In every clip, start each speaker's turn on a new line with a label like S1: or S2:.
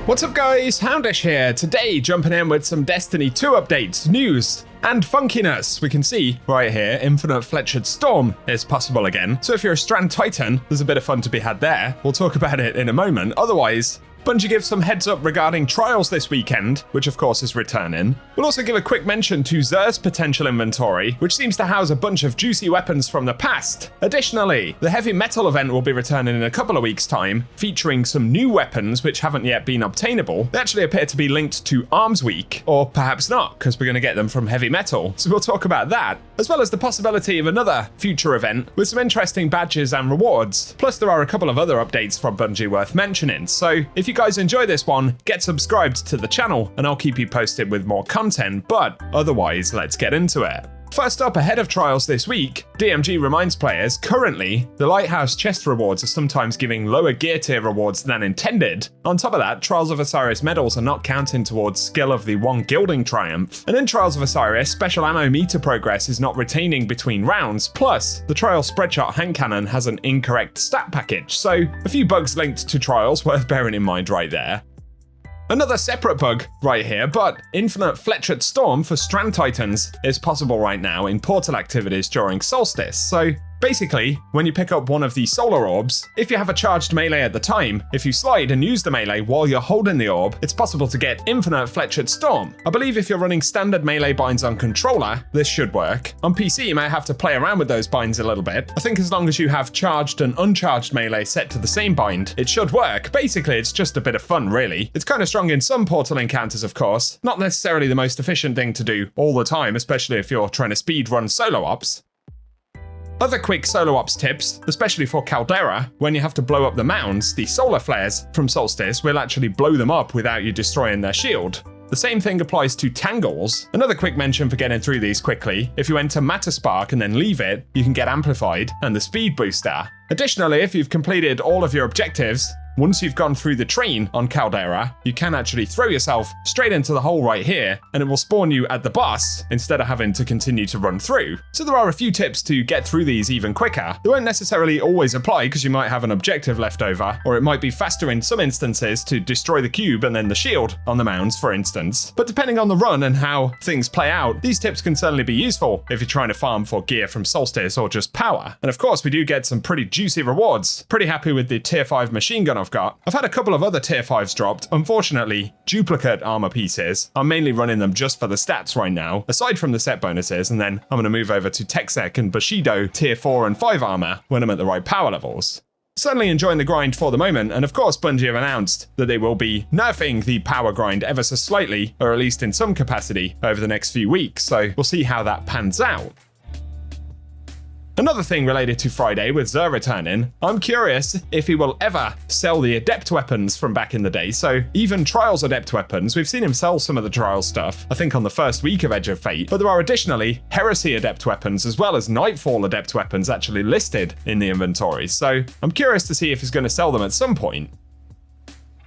S1: What's up guys, Houndish here. Today jumping in with some Destiny 2 updates, news, and funkiness. We can see right here, Infinite Fletchered Storm is possible again. So if you're a Strand Titan, there's a bit of fun to be had there. We'll talk about it in a moment. Otherwise, Bungie gives some heads up regarding Trials this weekend, which of course is returning. We'll also give a quick mention to Xur's potential inventory, which seems to house a bunch of juicy weapons from the past. Additionally, the heavy metal event will be returning in a couple of weeks' time, featuring some new weapons which haven't yet been obtainable. They actually appear to be linked to Arms Week, or perhaps not, because we're going to get them from heavy metal. So we'll talk about that, as well as the possibility of another future event with some interesting badges and rewards. Plus there are a couple of other updates from Bungie worth mentioning. So if you guys enjoy this one, get subscribed to the channel and I'll keep you posted with more content, but otherwise let's get into it. First up, ahead of Trials this week, DMG reminds players currently the Lighthouse chest rewards are sometimes giving lower gear tier rewards than intended. On top of that, Trials of Osiris medals are not counting towards skill of the 1 Gilding Triumph. And in Trials of Osiris, special ammo meter progress is not retaining between rounds, plus the Trials Spreadshot hand cannon has an incorrect stat package, so a few bugs linked to Trials worth bearing in mind right there. Another separate bug right here, but Infinite Fletchered Storm for Strand Titans is possible right now in portal activities during Solstice. So basically, when you pick up one of the solar orbs, if you have a charged melee at the time, if you slide and use the melee while you're holding the orb, it's possible to get Infinite Fletchered Storm. I believe if you're running standard melee binds on controller, this should work. On PC, you might have to play around with those binds a little bit. I think as long as you have charged and uncharged melee set to the same bind, it should work. Basically, it's just a bit of fun, really. It's kind of strong in some portal encounters, of course. Not necessarily the most efficient thing to do all the time, especially if you're trying to speed run solo ops. Other quick solo ops tips, especially for Caldera, when you have to blow up the mounds, the solar flares from Solstice will actually blow them up without you destroying their shield. The same thing applies to Tangles. Another quick mention for getting through these quickly, if you enter Matter Spark and then leave it, you can get Amplified and the Speed Booster. Additionally, if you've completed all of your objectives, once you've gone through the train on Caldera, you can actually throw yourself straight into the hole right here, and it will spawn you at the boss instead of having to continue to run through. So there are a few tips to get through these even quicker. They won't necessarily always apply because you might have an objective left over, or it might be faster in some instances to destroy the cube and then the shield on the mounds, for instance. But depending on the run and how things play out, these tips can certainly be useful if you're trying to farm for gear from Solstice or just power. And of course, we do get some pretty juicy rewards. Pretty happy with the tier 5 machine gun I've got. I've had a couple of other tier 5s dropped. Unfortunately, duplicate armor pieces. I'm mainly running them just for the stats right now, aside from the set bonuses, and then I'm going to move over to Texec and Bushido tier 4 and 5 armor when I'm at the right power levels. Certainly enjoying the grind for the moment, and of course Bungie have announced that they will be nerfing the power grind ever so slightly, or at least in some capacity, over the next few weeks, so we'll see how that pans out. Another thing related to Friday with Xur returning, I'm curious if he will ever sell the Adept weapons from back in the day. So even Trials Adept weapons, we've seen him sell some of the Trials stuff, I think on the first week of Edge of Fate, but there are additionally Heresy Adept weapons as well as Nightfall Adept weapons actually listed in the inventory. So I'm curious to see if he's going to sell them at some point.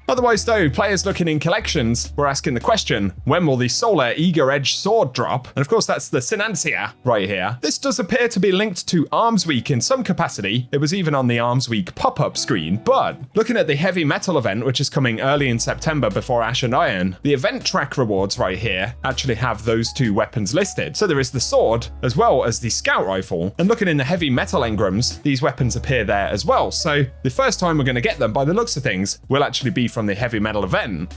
S1: Otherwise though, players looking in collections were asking the question, when will the Solar Eager Edge sword drop? And of course that's the Synancia right here. This does appear to be linked to Arms Week in some capacity. It was even on the Arms Week pop-up screen, but looking at the heavy metal event, which is coming early in September before Ash and Iron, the event track rewards right here actually have those two weapons listed. So there is the sword as well as the scout rifle, and looking in the heavy metal engrams, these weapons appear there as well. So the first time we're going to get them by the looks of things will actually be from the heavy metal event.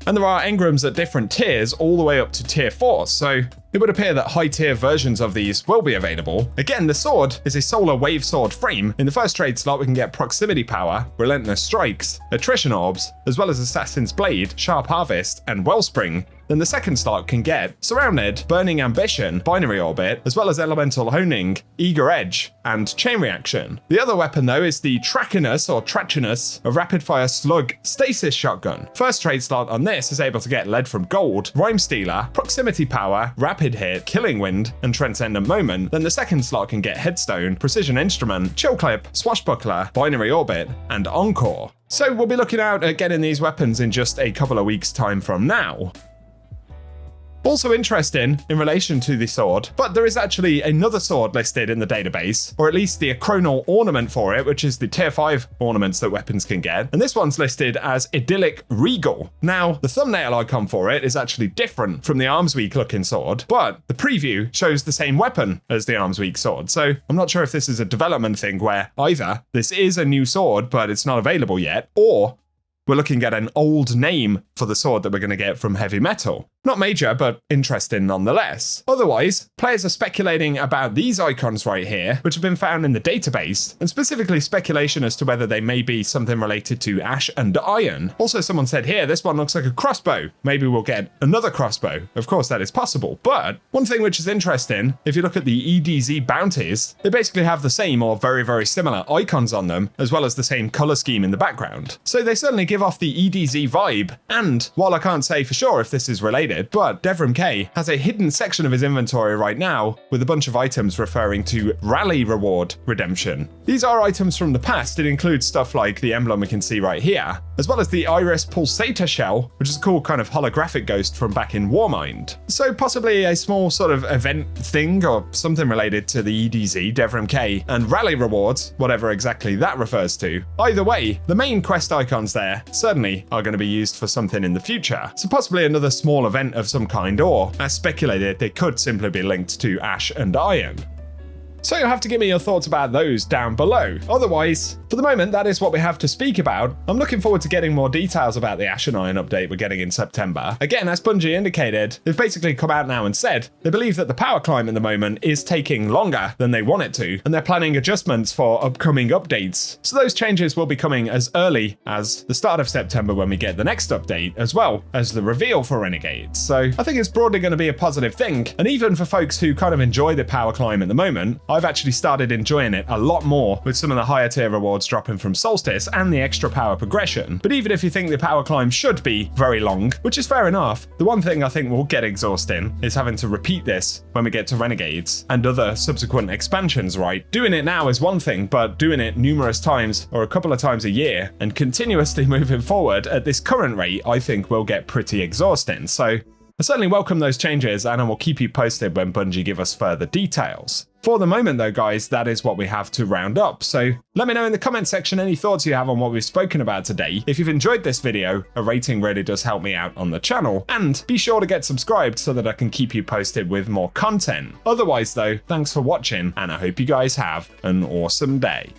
S1: And there are engrams at different tiers all the way up to tier 4, so it would appear that high tier versions of these will be available. Again, the sword is a solar wave sword frame. In the first trade slot we can get proximity power, relentless strikes, attrition orbs, as well as assassin's blade, sharp harvest, and wellspring. Then the second slot can get Surrounded, Burning Ambition, Binary Orbit, as well as Elemental Honing, Eager Edge, and Chain Reaction. The other weapon though is the Trachinus or Trachinus, a rapid fire slug stasis shotgun. First trade slot on this is able to get Lead from Gold, Rhyme Stealer, Proximity Power, Rapid Hit, Killing Wind, and Transcendent Moment. Then the second slot can get Headstone, Precision Instrument, Chill Clip, Swashbuckler, Binary Orbit, and Encore. So we'll be looking out at getting these weapons in just a couple of weeks' time from now. Also interesting in relation to the sword, but there is actually another sword listed in the database, or at least the Chronal ornament for it, which is the tier 5 ornaments that weapons can get. And this one's listed as Idyllic Regal. Now, the thumbnail icon for it is actually different from the Arms Week looking sword, but the preview shows the same weapon as the Arms Week sword. So I'm not sure if this is a development thing where either this is a new sword, but it's not available yet, or we're looking at an old name for the sword that we're going to get from Heavy Metal. Not major, but interesting nonetheless. Otherwise, players are speculating about these icons right here, which have been found in the database, and specifically speculation as to whether they may be something related to Ash and Iron. Also, someone said here, this one looks like a crossbow. Maybe we'll get another crossbow. Of course, that is possible. But one thing which is interesting, if you look at the EDZ bounties, they basically have the same or very, very similar icons on them, as well as the same color scheme in the background. So they certainly give off the EDZ vibe. And while I can't say for sure if this is related, but Devrim K has a hidden section of his inventory right now with a bunch of items referring to rally reward redemption. These are items from the past. It includes stuff like the emblem we can see right here, as well as the Iris Pulsator shell, which is a cool kind of holographic ghost from back in Warmind. So possibly a small sort of event thing or something related to the EDZ, Devrim K, and rally rewards, whatever exactly that refers to. Either way, the main quest icons there certainly are going to be used for something in the future. So possibly another small event of some kind, or, as speculated, they could simply be linked to Ash and Iron. So you'll have to give me your thoughts about those down below. Otherwise, for the moment, that is what we have to speak about. I'm looking forward to getting more details about the Ash and Iron update we're getting in September. Again, as Bungie indicated, they've basically come out now and said they believe that the power climb at the moment is taking longer than they want it to, and they're planning adjustments for upcoming updates. So those changes will be coming as early as the start of September when we get the next update, as well as the reveal for Renegades. So I think it's broadly going to be a positive thing, and even for folks who kind of enjoy the power climb at the moment, I've actually started enjoying it a lot more with some of the higher tier rewards dropping from Solstice and the extra power progression. But even if you think the power climb should be very long, which is fair enough, the one thing I think will get exhausting is having to repeat this when we get to Renegades and other subsequent expansions, right? Doing it now is one thing, but doing it numerous times or a couple of times a year and continuously moving forward at this current rate, I think will get pretty exhausting. So I certainly welcome those changes, and I will keep you posted when Bungie give us further details. For the moment though, guys, that is what we have to round up. So let me know in the comment section any thoughts you have on what we've spoken about today. If you've enjoyed this video, a rating really does help me out on the channel. And be sure to get subscribed so that I can keep you posted with more content. Otherwise though, thanks for watching, and I hope you guys have an awesome day.